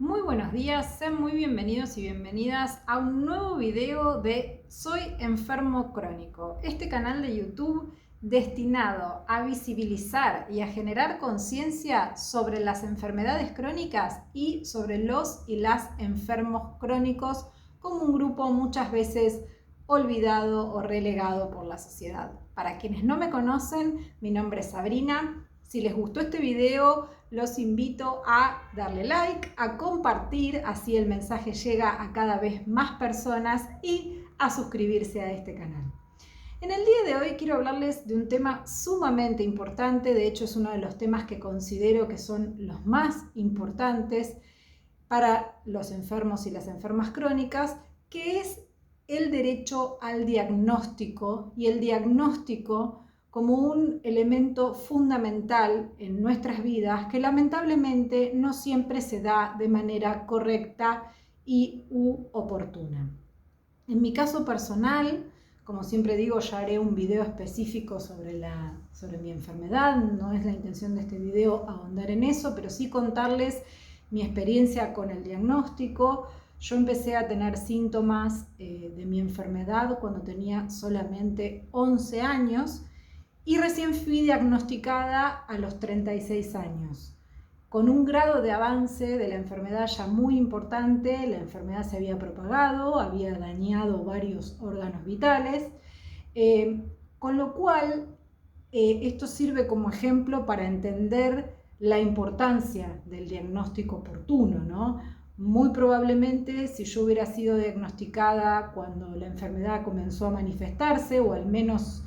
Muy buenos días, sean muy bienvenidos y bienvenidas a un nuevo video de Soy Enfermo Crónico, este canal de YouTube destinado a visibilizar y a generar conciencia sobre las enfermedades crónicas y sobre los y las enfermos crónicos como un grupo muchas veces olvidado o relegado por la sociedad. Para quienes no me conocen, mi nombre es Sabrina. Si les gustó este video, los invito a darle like, a compartir, así el mensaje llega a cada vez más personas y a suscribirse a este canal. En el día de hoy quiero hablarles de un tema sumamente importante, de hecho es uno de los temas que considero que son los más importantes para los enfermos y las enfermas crónicas, que es el derecho al diagnóstico y el diagnóstico como un elemento fundamental en nuestras vidas que lamentablemente no siempre se da de manera correcta y oportuna. En mi caso personal, como siempre digo, ya haré un video específico sobre mi enfermedad. No es la intención de este video ahondar en eso, pero sí contarles mi experiencia con el diagnóstico. Yo empecé a tener síntomas de mi enfermedad cuando tenía solamente 11 años y recién fui diagnosticada a los 36 años. Con un grado de avance de la enfermedad ya muy importante, la enfermedad se había propagado, había dañado varios órganos vitales, con lo cual esto sirve como ejemplo para entender la importancia del diagnóstico oportuno, ¿no? Muy probablemente si yo hubiera sido diagnosticada cuando la enfermedad comenzó a manifestarse, o al menos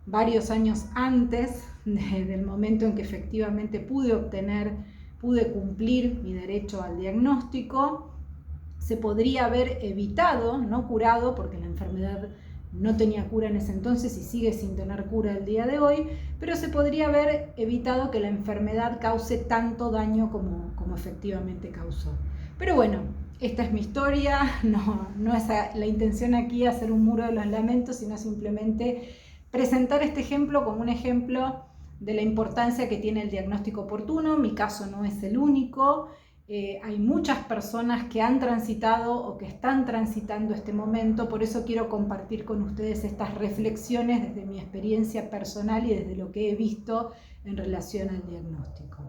varios años antes del momento en que efectivamente pude cumplir mi derecho al diagnóstico, se podría haber evitado, no curado, porque la enfermedad no tenía cura en ese entonces y sigue sin tener cura el día de hoy, pero se podría haber evitado que la enfermedad cause tanto daño como efectivamente causó. Pero bueno, esta es mi historia, no es la intención aquí hacer un muro de los lamentos, sino simplemente presentar este ejemplo como un ejemplo de la importancia que tiene el diagnóstico oportuno. Mi caso no es el único. Hay muchas personas que han transitado o que están transitando este momento, por eso quiero compartir con ustedes estas reflexiones desde mi experiencia personal y desde lo que he visto en relación al diagnóstico.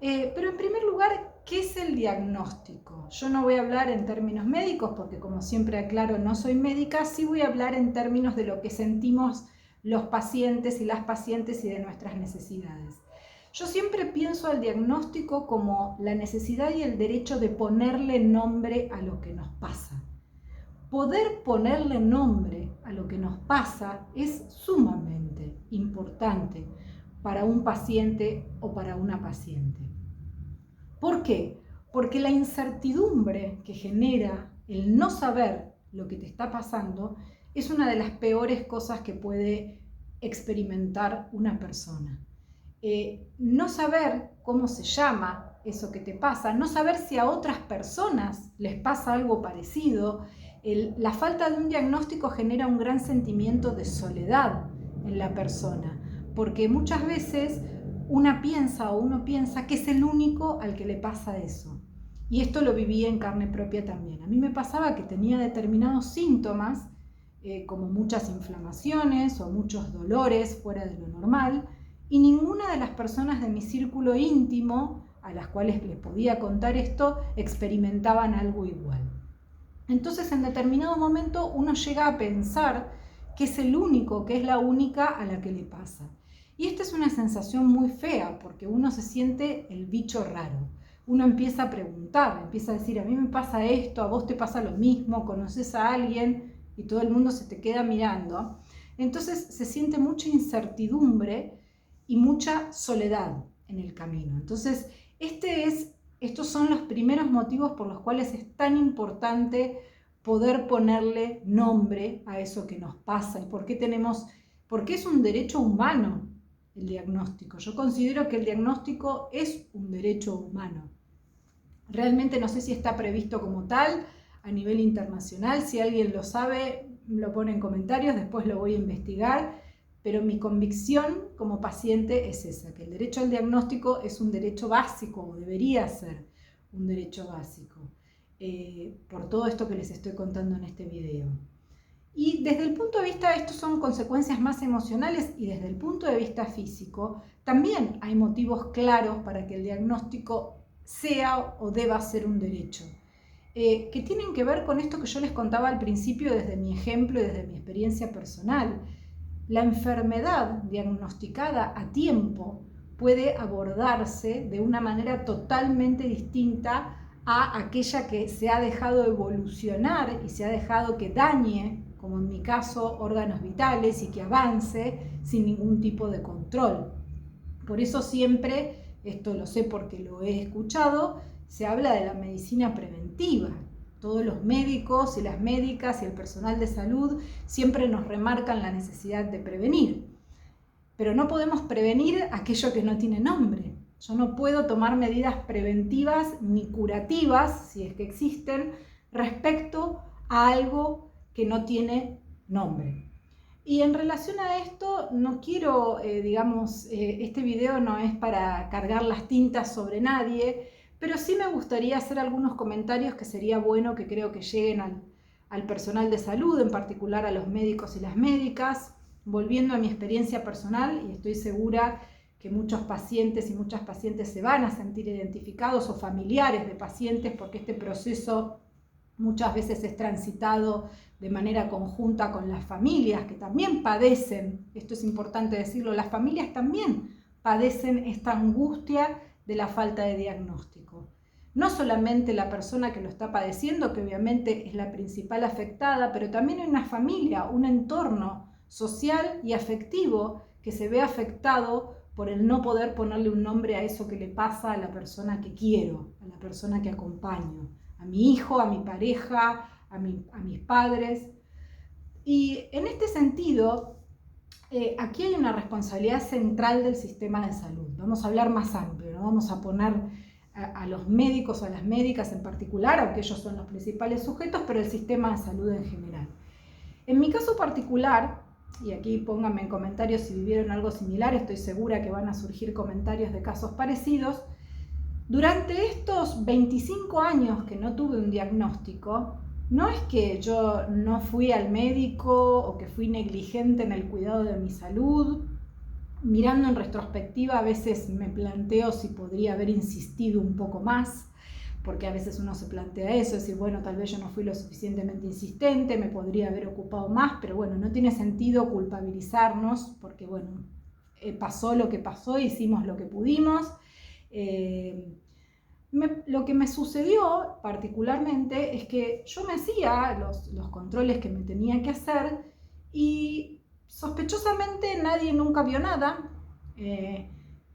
Pero en primer lugar, ¿qué es el diagnóstico? Yo no voy a hablar en términos médicos porque, como siempre aclaro, no soy médica, sí voy a hablar en términos de lo que sentimos los pacientes y las pacientes y de nuestras necesidades. Yo siempre pienso al diagnóstico como la necesidad y el derecho de ponerle nombre a lo que nos pasa. Poder ponerle nombre a lo que nos pasa es sumamente importante para un paciente o para una paciente. ¿Por qué? Porque la incertidumbre que genera el no saber lo que te está pasando es una de las peores cosas que puede experimentar una persona. No saber cómo se llama eso que te pasa, no saber si a otras personas les pasa algo parecido. La falta de un diagnóstico genera un gran sentimiento de soledad en la persona, porque muchas veces uno piensa que es el único al que le pasa eso. Y esto lo viví en carne propia también. A mí me pasaba que tenía determinados síntomas, como muchas inflamaciones o muchos dolores fuera de lo normal, y ninguna de las personas de mi círculo íntimo, a las cuales les podía contar esto, experimentaban algo igual. Entonces, en determinado momento, uno llega a pensar que es el único, que es la única a la que le pasa. Y esta es una sensación muy fea, porque uno se siente el bicho raro. Uno empieza a preguntar, empieza a decir, a mí me pasa esto, a vos te pasa lo mismo, conoces a alguien, y todo el mundo se te queda mirando. Entonces se siente mucha incertidumbre y mucha soledad en el camino. Entonces, estos son los primeros motivos por los cuales es tan importante poder ponerle nombre a eso que nos pasa y porque es un derecho humano el diagnóstico. Yo considero que el diagnóstico es un derecho humano. Realmente no sé si está previsto como tal a nivel internacional. Si alguien lo sabe, lo pone en comentarios, después lo voy a investigar. Pero mi convicción como paciente es esa, que el derecho al diagnóstico es un derecho básico, o debería ser, un derecho básico, por todo esto que les estoy contando en este video. Y desde el punto de vista, estos son consecuencias más emocionales, y desde el punto de vista físico, también hay motivos claros para que el diagnóstico sea o deba ser un derecho, que tienen que ver con esto que yo les contaba al principio desde mi ejemplo y desde mi experiencia personal. La enfermedad diagnosticada a tiempo puede abordarse de una manera totalmente distinta a aquella que se ha dejado evolucionar y se ha dejado que dañe, como en mi caso, órganos vitales, y que avance sin ningún tipo de control. Por eso siempre, esto lo sé porque lo he escuchado, se habla de la medicina preventiva. Todos los médicos y las médicas y el personal de salud siempre nos remarcan la necesidad de prevenir. Pero no podemos prevenir aquello que no tiene nombre. Yo no puedo tomar medidas preventivas ni curativas, si es que existen, respecto a algo que no tiene nombre. Y en relación a esto, no quiero, este video no es para cargar las tintas sobre nadie, pero sí me gustaría hacer algunos comentarios que sería bueno que creo que lleguen al personal de salud, en particular a los médicos y las médicas, volviendo a mi experiencia personal, y estoy segura que muchos pacientes y muchas pacientes se van a sentir identificados, o familiares de pacientes, porque este proceso muchas veces es transitado de manera conjunta con las familias, que también padecen, esto es importante decirlo, las familias también padecen esta angustia de la falta de diagnóstico. No solamente la persona que lo está padeciendo, que obviamente es la principal afectada, pero también hay una familia, un entorno social y afectivo que se ve afectado por el no poder ponerle un nombre a eso que le pasa a la persona que quiero, a la persona que acompaño, a mi hijo, a mi pareja, a mis padres. Y en este sentido, aquí hay una responsabilidad central del sistema de salud. Vamos a hablar más amplio, no vamos a poner a los médicos o a las médicas en particular, aunque ellos son los principales sujetos, pero el sistema de salud en general. En mi caso particular, y aquí pónganme en comentarios si vivieron algo similar, estoy segura que van a surgir comentarios de casos parecidos. Durante estos 25 años que no tuve un diagnóstico, no es que yo no fui al médico o que fui negligente en el cuidado de mi salud. Mirando en retrospectiva, a veces me planteo si podría haber insistido un poco más, porque a veces uno se plantea eso, decir, bueno, tal vez yo no fui lo suficientemente insistente, me podría haber ocupado más, pero bueno, no tiene sentido culpabilizarnos, porque bueno, pasó lo que pasó, hicimos lo que pudimos. Lo que me sucedió particularmente es que yo me hacía los controles que me tenía que hacer y sospechosamente nadie nunca vio nada.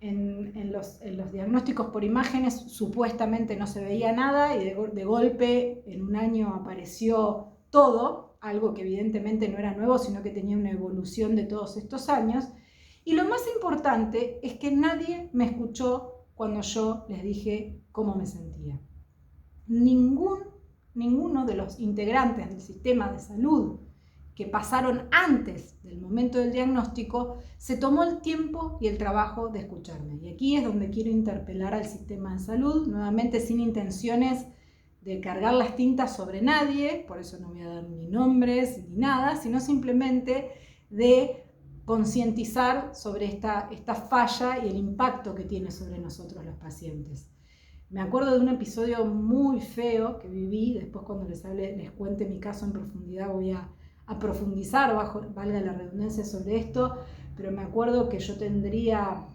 En los diagnósticos por imágenes supuestamente no se veía nada, y de golpe en un año apareció todo, algo que evidentemente no era nuevo, sino que tenía una evolución de todos estos años. Y lo más importante es que nadie me escuchó cuando yo les dije cómo me sentía. Ninguno de los integrantes del sistema de salud que pasaron antes del momento del diagnóstico se tomó el tiempo y el trabajo de escucharme. Y aquí es donde quiero interpelar al sistema de salud, nuevamente sin intenciones de cargar las tintas sobre nadie, por eso no voy a dar ni nombres ni nada, sino simplemente de concientizar sobre esta falla y el impacto que tiene sobre nosotros los pacientes. Me acuerdo de un episodio muy feo que viví, después cuando les cuente mi caso en profundidad voy a profundizar, valga la redundancia, sobre esto, pero me acuerdo que yo tendría,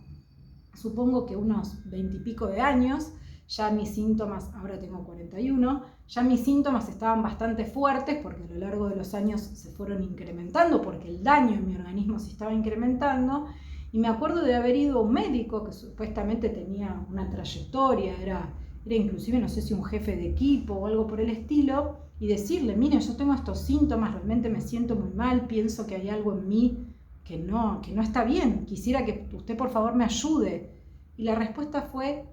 supongo que unos 20 y pico de años, ya mis síntomas, ahora tengo 41, ya mis síntomas estaban bastante fuertes porque a lo largo de los años se fueron incrementando, porque el daño en mi organismo se estaba incrementando, y me acuerdo de haber ido a un médico que supuestamente tenía una trayectoria, era inclusive, no sé si un jefe de equipo o algo por el estilo, y decirle, mire, yo tengo estos síntomas, realmente me siento muy mal, pienso que hay algo en mí que no está bien, quisiera que usted por favor me ayude. Y la respuesta fue,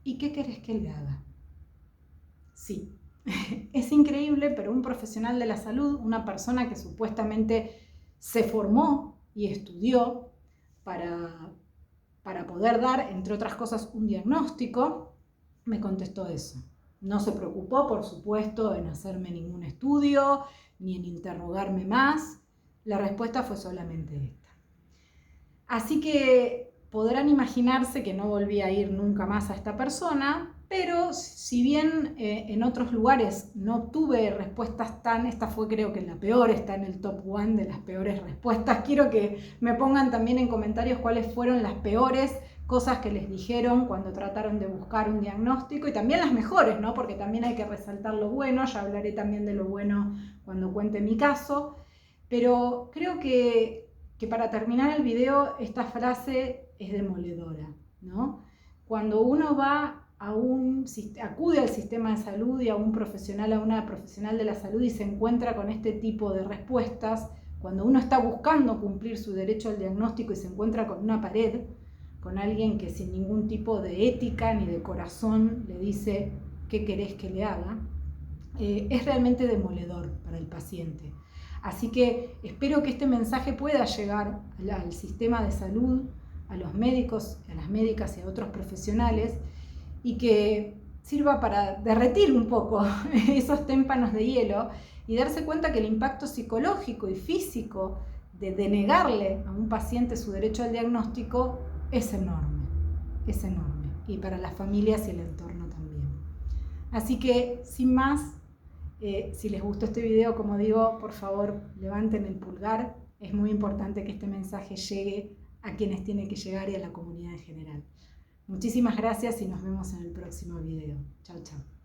¿y qué querés que le haga? Sí, es increíble, pero un profesional de la salud, una persona que supuestamente se formó y estudió para poder dar, entre otras cosas, un diagnóstico, me contestó eso. No se preocupó, por supuesto, en hacerme ningún estudio ni en interrogarme más. La respuesta fue solamente esta. Así que podrán imaginarse que no volví a ir nunca más a esta persona, pero si bien en otros lugares no obtuve respuestas esta fue creo que la peor, está en el top 1 de las peores respuestas. Quiero que me pongan también en comentarios cuáles fueron las peores cosas que les dijeron cuando trataron de buscar un diagnóstico y también las mejores, ¿no? Porque también hay que resaltar lo bueno, ya hablaré también de lo bueno cuando cuente mi caso, pero creo que para terminar el video esta frase es demoledora, ¿no? Cuando uno va acude al sistema de salud y a un profesional, a una profesional de la salud y se encuentra con este tipo de respuestas, cuando uno está buscando cumplir su derecho al diagnóstico y se encuentra con una pared, con alguien que sin ningún tipo de ética ni de corazón le dice qué querés que le haga, es realmente demoledor para el paciente. Así que espero que este mensaje pueda llegar al sistema de salud, a los médicos, a las médicas y a otros profesionales y que sirva para derretir un poco esos témpanos de hielo y darse cuenta que el impacto psicológico y físico de denegarle a un paciente su derecho al diagnóstico es enorme, y para las familias y el entorno también. Así que, sin más, si les gustó este video, como digo, por favor, levanten el pulgar. Es muy importante que este mensaje llegue a quienes tiene que llegar y a la comunidad en general. Muchísimas gracias y nos vemos en el próximo video. Chau, chau.